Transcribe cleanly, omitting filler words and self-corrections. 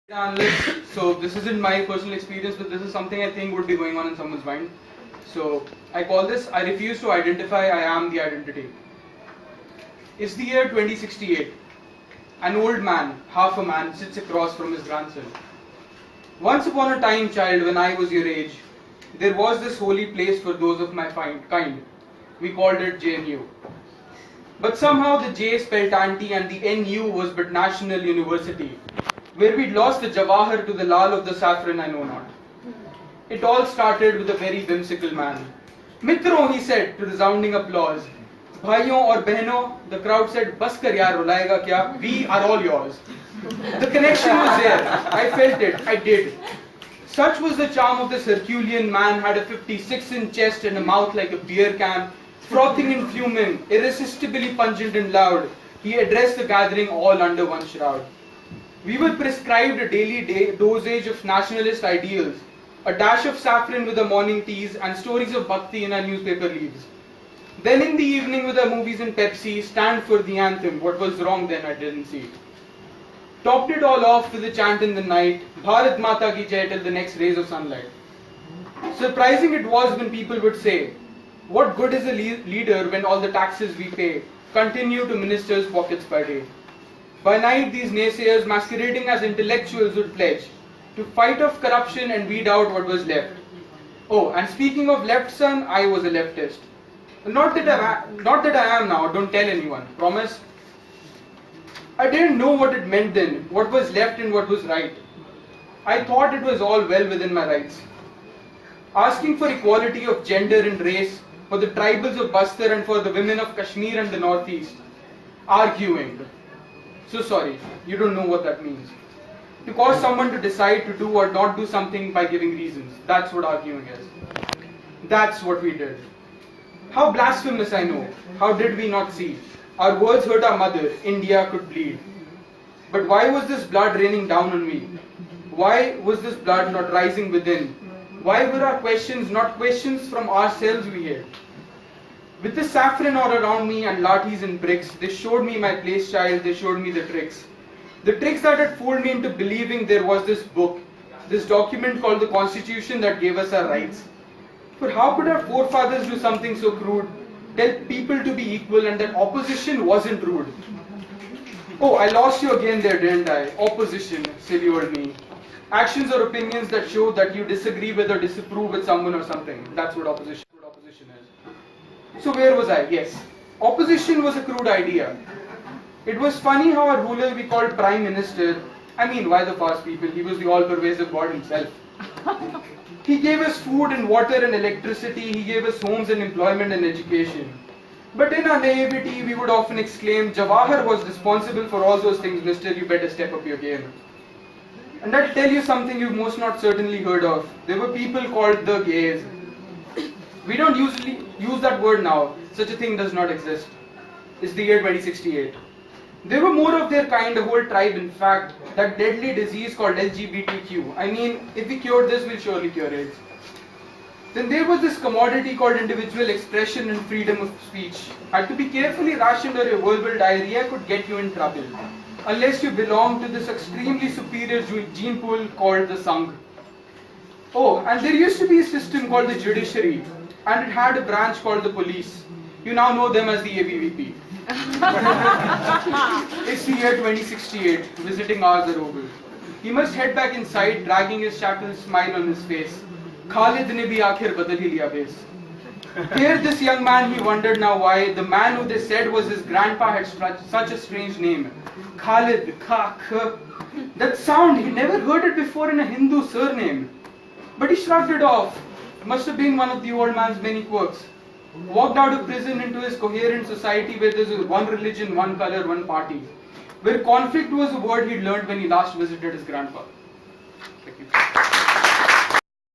Analyst. So this isn't my personal experience, but this is something I think would be going on in someone's mind. So I call this I refuse to identify, I am the identity. It's the year 2068. An old man, half a man, sits across from his grandson. Once upon a time, child, when I was your age, there was this holy place for those of my kind. We called it JNU. But somehow the J spelled anti and the NU was but National University, where we'd lost the Jawahar to the Lal of the saffron, I know not. It all started with a very whimsical man. Mitron, he said to resounding applause. Bhaiyon aur behnon, the crowd said, Bas kar yaar, rulayega kya? We are all yours. The connection was there. I felt it. I did. Such was the charm of this Herculean man, had a 56-inch chest and a mouth like a beer can, frothing and fuming, irresistibly pungent and loud. He addressed the gathering all under one shroud. We were prescribed a daily dosage of nationalist ideals, a dash of saffron with the morning teas, and stories of bhakti in our newspaper leaves. Then in the evening with our movies and Pepsi, stand for the anthem. What was wrong then I didn't see. Topped it all off with a chant in the night, Bharat Mata ki jai till the next rays of sunlight. Surprising it was when people would say, what good is a leader when all the taxes we pay continue to ministers' pockets by day? By night, these naysayers masquerading as intellectuals would pledge to fight off corruption and weed out what was left. Oh, and speaking of left, son, I was a leftist. Not that I am now, don't tell anyone, promise. I didn't know what it meant then, what was left and what was right. I thought it was all well within my rights. Asking for equality of gender and race for the tribals of Bastar and for the women of Kashmir and the Northeast. Arguing. So sorry, you don't know what that means. To cause someone to decide to do or not do something by giving reasons. That's what arguing is. That's what we did. How blasphemous I know. How did we not see? Our words hurt our mother. India could bleed. But why was this blood raining down on me? Why was this blood not rising within? Why were our questions not questions from ourselves we had? With the saffron all around me and lathis and bricks, they showed me my place, child, they showed me the tricks. The tricks that had fooled me into believing there was this book, this document called the Constitution that gave us our rights. For how could our forefathers do something so crude? Tell people to be equal and that opposition wasn't rude. Oh, I lost you again there, didn't I? Opposition, silly old me. Actions or opinions that show that you disagree with or disapprove with someone or something. That's what opposition is. So where was I? Yes. Opposition was a crude idea. It was funny how a ruler we called Prime Minister, why the fast people? He was the all-pervasive God himself. He gave us food and water and electricity, he gave us homes and employment and education. But in our naivety, we would often exclaim, Jawahar was responsible for all those things, mister, you better step up your game. And I'll tell you something you've most not certainly heard of. There were people called the gays. We don't usually use that word now. Such a thing does not exist. It's the year 2068. There were more of their kind, a whole tribe in fact, that deadly disease called LGBTQ. If we cured this, we'll surely cure AIDS. Then there was this commodity called individual expression and freedom of speech. Had to be carefully rationed or your verbal diarrhea could get you in trouble. Unless you belong to this extremely superior gene pool called the Sangh. Oh, and there used to be a system called the judiciary, and it had a branch called the police. You now know them as the ABVP. It's the year 2068, visiting hours are over. He must head back inside, dragging his shackled smile on his face. Khalid ne bhi aakhir badal hi liya bes. Here this young man, he wondered now why the man who they said was his grandpa had such a strange name. Khalid, that sound, he never heard it before in a Hindu surname. But he shrugged it off. It must have been one of the old man's many quirks. Walked out of prison into his coherent society where there's one religion, one color, one party. Where conflict was a word he'd learned when he last visited his grandpa. Thank you.